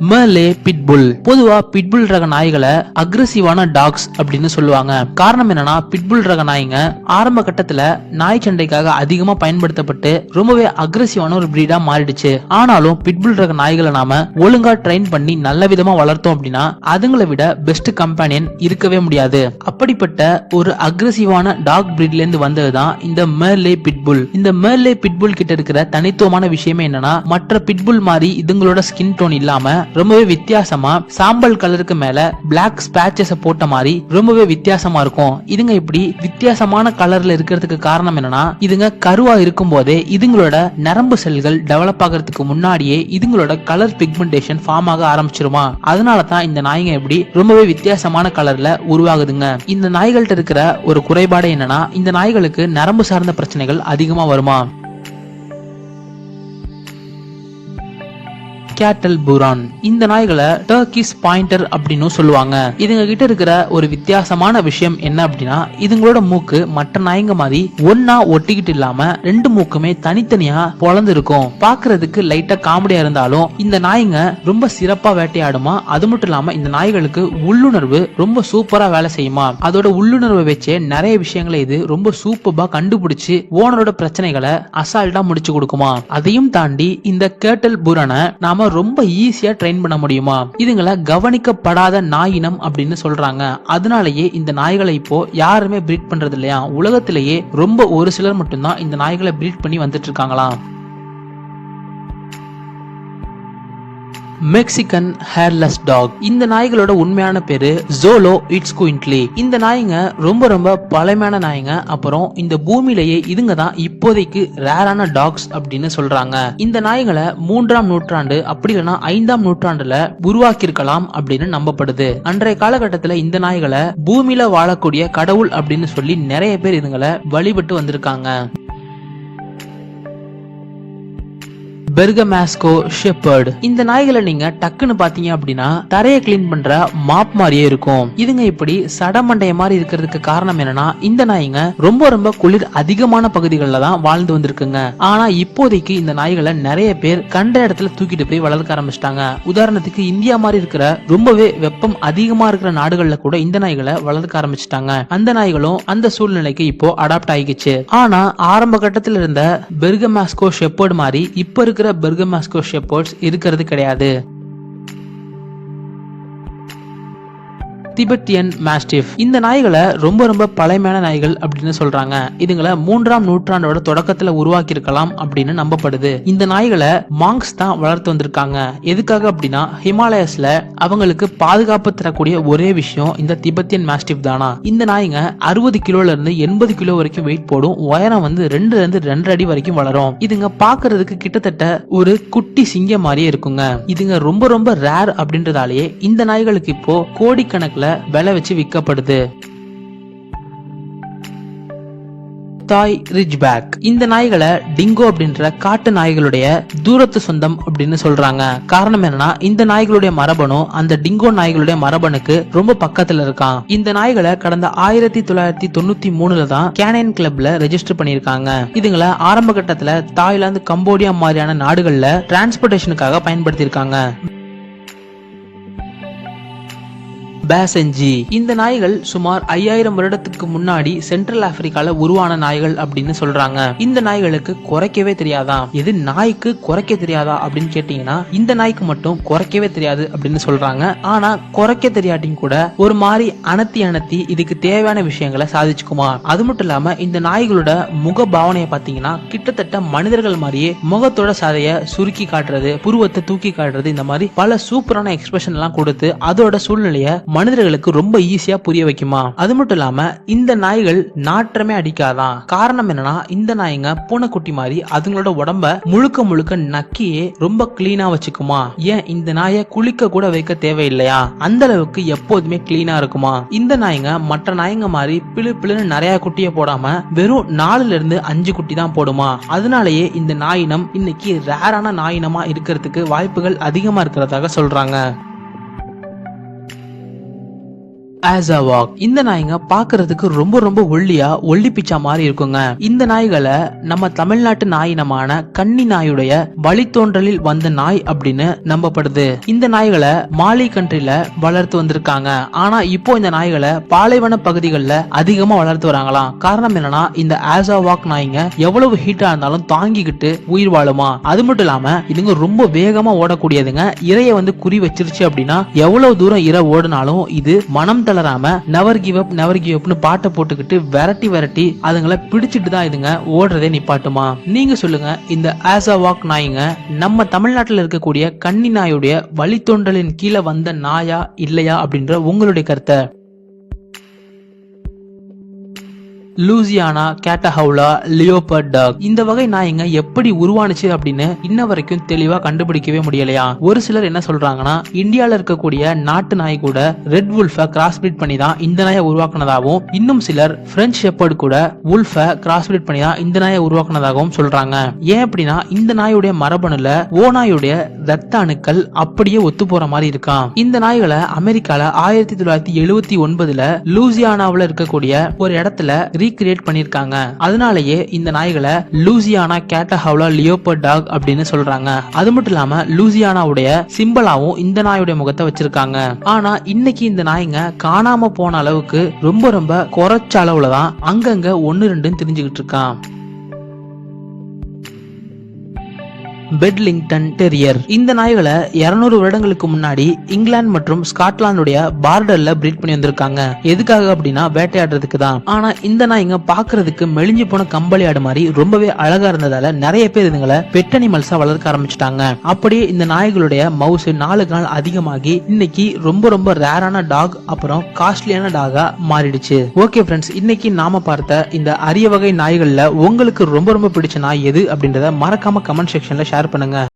மெர்லே pit bull. பொதுவா pit bull ரக நாய்களை அக்ரெசிவான டாக்ஸ் அப்படின்னு சொல்லுவாங்க. காரணம் என்னன்னா, பிட்புல் ரக நாய்ங்க ஆரம்ப கட்டத்துல நாய் சண்டைக்காக அதிகமா பயன்படுத்தப்பட்டு ரொம்பவே அக்ரெசிவான ஒரு பிரீடா மாறிடுச்சு. ஆனாலும் பிட்புல் ரக நாய்களை நாம ஒழுங்கா ட்ரெயின் பண்ணி நல்ல விதமா வளர்த்தோம் அப்படின்னா அதுங்களை விட பெஸ்ட் கம்பெனியன் இருக்கவே முடியாது. அப்படிப்பட்ட ஒரு அக்ரெசிவான டாக் பிரீட்ல இருந்து வந்ததுதான் இந்த மெர்லே பிட்புல். இந்த மெர்லே பிட்புல் கிட்ட இருக்கிற தனித்துவமான விஷயமே என்னன்னா, மற்ற பிட்புல் மாதிரி இதுங்களோட ஸ்கின் டோன் இல்லாம ரொம்பவே வித்தியாசமா சாம்பல் கலருக்கு மேல பிளாக் ஸ்பேச்சஸ் போட்ட மாதிரி ரொம்பவே வித்தியாசமா இருக்கும். இதுங்க இப்படி வித்தியாசமான கலர்ல இருக்கிறதுக்கு காரணம் என்னன்னா, இதுங்க கருவா இருக்கும் போதே இதுங்களோட நரம்பு செல்கள் டெவலப் ஆகிறதுக்கு முன்னாடியே இதுங்களோட கலர் பிக்மெண்டேஷன் ஃபார்ம் ஆக ஆரம்பிச்சிருமா. அதனாலதான் இந்த நாய்ங்க இப்படி ரொம்பவே வித்தியாசமான கலர்ல உருவாகுதுங்க. இந்த நாய்கள்ட்ட இருக்கிற ஒரு குறைபாடு என்னன்னா, இந்த நாய்களுக்கு நரம்பு சார்ந்த பிரச்சனைகள் அதிகமா வருமா. கேட்டல் புரான். இந்த நாய்களை டர்க்கிஷ் பாயிண்டர் அப்படின்னு சொல்லுவாங்க. இதுங்க கிட்ட இருக்கிற ஒரு வித்தியாசமான விஷயம் என்ன அப்படின்னா, இதுங்களோட மூக்கு மற்ற நாய்ங்க மாதிரி ஒன்னா ஒட்டிக்கிட்டு இல்லாம ரெண்டு மூக்குமே தனித்தனியா பொளந்து இருக்கும். பாக்குறதுக்கு லைட்டா காமெடியா இருந்தாலும் இந்த நாய்ங்க ரொம்ப சிறப்பா வேட்டையாடுமா. அது மட்டும் இல்லாம இந்த நாய்களுக்கு உள்ளுணர்வு ரொம்ப சூப்பரா வேலை செய்யுமா. அதோட உள்ளுணர்வை வச்சே நிறைய விஷயங்களை இது ரொம்ப சூப்பரா கண்டுபிடிச்சு ஓனரோட பிரச்சனைகளை அசால்ட்டா முடிச்சு கொடுக்குமா. அதையும் தாண்டி இந்த கேட்டல் புரானை நாம ரொம்ப ஈஸியா ட்ரெயின் பண்ண முடியுமா. இதுங்களை கவனிக்கப்படாத நாயினம் அப்படின்னு சொல்றாங்க. அதனாலேயே இந்த நாய்களை இப்போ யாருமே பிரீட் பண்றது இல்லையா. உலகத்திலேயே ரொம்ப ஒரு சிலர் மட்டும்தான் இந்த நாய்களை பிரீட் பண்ணி வந்துட்டு இருக்காங்களாம். Mexican hairless dog. இந்த நாய்களோட உண்மையான பேரு ஜோலோ இட்ஸ்குயின்ட்லி. இந்த நாய்ங்க ரொம்ப ரொம்ப பழமையான நாய்ங்க. அப்புறம் இந்த பூமியிலேயே இதுங்க தான் இப்போதைக்கு ரேரான டாக்ஸ் அப்படின்னு சொல்றாங்க. இந்த நாய்களை 3ஆம் நூற்றாண்டு அப்படி இல்லைன்னா 5ஆம் நூற்றாண்டுல உருவாக்கி இருக்கலாம் அப்படின்னு நம்பப்படுது. அன்றைய காலகட்டத்துல இந்த நாய்களை பூமியில வாழக்கூடிய கடவுள் அப்படின்னு சொல்லி நிறைய பேர் இதுங்களை வழிபட்டு வந்திருக்காங்க. பெர்கமாஸ்கோ ஷெப்பர்ட். இந்த நாய்களை நீங்க டக்குன்னு பாத்தீங்க அப்படின்னா தரையை கிளீன் பண்ற மாப் மாதிரியே இருக்கும். இதுங்க இப்படி சடமண்டைய மாதிரி இருக்கிறதுக்கு காரணம் என்னன்னா, இந்த நாய்ங்க ரொம்ப ரொம்ப குளிர் அதிகமான பகுதிகளில் தான் வாழ்ந்து வந்திருக்குங்க. ஆனா இப்போதைக்கு இந்த நாய்களை நிறைய பேர் கண்ட இடத்துல தூக்கிட்டு போய் வளர்க்க ஆரம்பிச்சிட்டாங்க. உதாரணத்துக்கு இந்தியா மாதிரி இருக்கிற ரொம்பவே வெப்பம் அதிகமா இருக்கிற நாடுகள்ல கூட இந்த நாய்களை வளர்க்க ஆரம்பிச்சிட்டாங்க. அந்த நாய்களும் அந்த சூழ்நிலைக்கு இப்போ அடாப்ட் ஆகிக்குச்சு. ஆனா ஆரம்ப கட்டத்தில் இருந்த பெர்கமாஸ்கோ ஷெப்பர்ட் மாதிரி இப்ப இருக்கிற பெர்கமாஸ்கோ ஷெப்பர்ட்ஸ் இருக்கிறது கிடையாது. Tibetan mastiff. இந்த நாய்களை ரொம்ப ரொம்ப பழமையான நாய்கள் அப்படின்னு சொல்றாங்க. இதுங்களை 3ஆம் நூற்றாண்டோட தொடக்கத்துல உருவாக்கி இருக்கலாம் அப்படின்னு நம்பப்படுது. இந்த நாய்களை மாங்க்ஸ் தான் வளர்த்து வந்திருக்காங்க. எதுக்காக அப்படின்னா, ஹிமாலயஸ்ல அவங்களுக்கு பாதுகாப்பு தரக்கூடிய ஒரே விஷயம் இந்த திபெத்தியன் மாஸ்டிஃப் தானா. இந்த நாய்ங்க 60 கிலோல இருந்து 80 கிலோ வரைக்கும் வெயிட் போடும். உயரம் வந்து 2 இருந்து 2 அடி வரைக்கும் வளரும். இதுங்க பாக்குறதுக்கு கிட்டத்தட்ட ஒரு குட்டி சிங்கம் மாதிரியே இருக்குங்க. இதுங்க ரொம்ப ரொம்ப ரேர் அப்படின்றதாலேயே இந்த நாய்களுக்கு இப்போ கோடிக்கணக்கில் விலை வச்சு விற்கப்படுது. தாய் ரிட்ஜ்பேக். இந்த நாய்களை டிங்கோ அப்படின்ற காட்டு நாய்களுடைய தூரத்து சொந்தம் அப்படின்னு சொல்றாங்க. காரணம் என்னன்னா, இந்த நாய்களுடைய மரபணு அந்த டிங்கோ நாய்களுடைய மரபணுக்கு ரொம்ப பக்கத்துல இருக்கான். இந்த நாய்களை கடந்த 1993 தான் கேனியன் கிளப்ல ரெஜிஸ்டர் பண்ணிருக்காங்க. இதுங்களை ஆரம்ப கட்டத்துல தாய்லாந்து, கம்போடியா மாதிரியான நாடுகள்ல டிரான்ஸ்போர்டேஷனுக்காக பயன்படுத்தி இருக்காங்க. பேசஞ்சி. இந்த நாய்கள் சுமார் 5000 வருடத்துக்கு முன்னாடி சென்ட்ரல் ஆப்பிரிக்கால உருவான நாய்கள் அப்படின்னு சொல்றாங்க. இந்த நாய்களுக்கு குறைக்கவே தெரியாதான். எது நாய்க்கு குறைக்க தெரியாதா அப்படின்னு கேட்டீங்கன்னா, இந்த நாய்க்கு மட்டும் குறைக்கவே தெரியாது அப்படின்னு சொல்றாங்க. ஆனா குறைக்க தெரியாட்டியும் கூட ஒரு மாதிரி அனத்தி இதுக்கு தேவையான விஷயங்களை சாதிச்சுக்குமா. அது மட்டும் இல்லாம இந்த நாய்களோட முக பாவனையை பாத்தீங்கன்னா கிட்டத்தட்ட மனிதர்கள் மாதிரியே முகத்தோட சதைய சுருக்கி காட்டுறது, புருவத்தை தூக்கி காட்டுறது, இந்த மாதிரி பல சூப்பரான எக்ஸ்பிரஷன் எல்லாம் கொடுத்து அதோட சூழ்நிலைய மனிதர்களுக்கு ரொம்ப ஈஸியா புரிய வைக்குமா. அது மட்டும் இல்லாம இந்த நாய்கள் நாற்றமே அடிக்காதான். காரணம் என்னன்னா, இந்த நாய்ங்க பூனைக்குட்டி மாதிரி அதுங்களோட உடம்ப முழுக்க முழுக்க நக்கியே ரொம்ப கிளீனா வச்சுக்குமா. ஏன் இந்த நாயை குளிக்க கூட வைக்க தேவையில்லையா, அந்த அளவுக்கு எப்போதுமே கிளீனா இருக்குமா. இந்த நாய்ங்க மற்ற நாய்ங்க மாதிரி பிளு பிளுன்னு நிறைய குட்டிய போடாம வெறும் 4ல இருந்து 5 குட்டி தான் போடுமா. அதனாலேயே இந்த நாயினம் இன்னைக்கு ரேரான நாயினமா இருக்கிறதுக்கு வாய்ப்புகள் அதிகமா இருக்கிறதாக சொல்றாங்க. ஆசாவாக். இந்த நாய்ங்க பாக்குறதுக்கு ரொம்ப ரொம்ப ஒல்லியா ஒல்லி பிச்சா மாதிரி இருக்குங்க. இந்த நாய்களை நம்ம தமிழ்நாட்டு நாயினமான கன்னி நாயுடைய வழித்தோன்றலில் வந்த நாய் அப்படின்னு நம்பப்படுது. இந்த நாய்களை மாலி கண்ட்ரில வளர்த்து வந்திருக்காங்க. ஆனா இப்போ இந்த நாய்களை பாலைவன பகுதிகளில் அதிகமா வளர்த்து வராங்களாம். காரணம் என்னன்னா இந்த ஆசாவாக் நாய்ங்க எவ்வளவு ஹீட்டா இருந்தாலும் தாங்கிக்கிட்டு உயிர் வாழுமா. அது மட்டும் இல்லாம இதுங்க ரொம்ப வேகமா ஓடக்கூடியதுங்க. இரையை குறி வச்சிருச்சு அப்படின்னா எவ்வளவு தூரம் இரை ஓடினாலும் இது மனம் தளராம நெவர் கிவ் அப்னு பாட்டை போட்டுக்கிட்டு விரட்டி அதுங்களை பிடிச்சிட்டு தான் இதுங்க ஓடுறதே நிப்பாட்டுமா. நீங்க சொல்லுங்க, இந்த ஆசாவாக் நாய்ங்க நம்ம தமிழ்நாட்டில் இருக்கக்கூடிய கன்னி நாயுடைய வழித்தோன்றலின் கீழே வந்த நாயா இல்லையா அப்படின்ற உங்களுடைய கருத்தை லூசியானா கேட்டஹவுலா லியோபர்ட் டாக் இந்த வகை நாய்ங்க எப்படி உருவானுச்சு அப்படின்னு இன்ன வரைக்கும் தெளிவா கண்டுபிடிக்கவே முடியலையா. ஒரு சிலர் என்ன சொல்றாங்கன்னா இந்தியால இருக்கக்கூடிய நாட்டு நாய் கூட ரெட் வுல்ஃபை கிராஸ் பிரீட் பண்ணி தான் இந்த நாயை உருவாக்குனதாகவும், இன்னும் சிலர் பிரெஞ்சு ஷெப்பர்ட் கூட வுல்ஃபை கிராஸ் பிரீட் பண்ணி தான் இந்த நாயை உருவாக்குனதாகவும் சொல்றாங்க. ஏன் அப்படின்னா இந்த நாயுடைய மரபணுல ஓநாயுடைய ரத்த அணுக்கள் அப்படியே ஒத்து போற மாதிரி இருக்கான். இந்த நாய்களை அமெரிக்கால 1979 லூசியானாவில் இருக்கக்கூடிய ஒரு இடத்துல ரீக்ரியேட் பண்ணிருக்காங்க. அதனாலேயே இந்த நாய்களை லூசியானா கேட்டஹவுலா லியோபர்ட் டாக் அப்படின்னு சொல்றாங்க. அது மட்டும் இல்லாம லூசியானாவுடைய சிம்பலாவும் இந்த நாயுடைய முகத்தை வச்சிருக்காங்க. ஆனா இன்னைக்கு இந்த நாய்ங்க காணாம போன அளவுக்கு ரொம்ப ரொம்ப குறைச்ச அளவுலதான் அங்கங்க 1-2 தெரிஞ்சுக்கிட்டு இருக்கான். பெட்லிங்டன் டெரியர். இந்த நாய்களை 200 வருடங்களுக்கு முன்னாடி இங்கிலாந்து மற்றும் ஸ்காட்லாந்துடைய பார்டர்ல பிரீட் பண்ணி வந்திருக்காங்க. எதுக்காக அப்படின்னா வேட்டையாடுறதுக்கு தான். ஆனா இந்த நாய்ங்க பாக்குறதுக்கு மெலிஞ்சு போன கம்பளி ஆடு மாதிரி ரொம்பவே அழகா இருந்ததால நிறைய பேர் இதுங்களை பெட் அனிமல்ஸா வளர்க்க ஆரம்பிச்சுட்டாங்க. அப்படியே இந்த நாய்களுடைய மவுஸ் நாளுக்கு நாள் அதிகமாகி இன்னைக்கு ரொம்ப ரொம்ப ரேரான டாக் அப்புறம் காஸ்ட்லியான டாகா மாறிடுச்சு. ஓகே ஃப்ரெண்ட்ஸ், இன்னைக்கு நாம பார்த்த இந்த அரிய வகை நாய்கள்ல உங்களுக்கு ரொம்ப ரொம்ப பிடிச்ச நாய் எது அப்படின்றத மறக்காம கமெண்ட் செக்ஷன்ல ஷேர் பண்ணுங்க.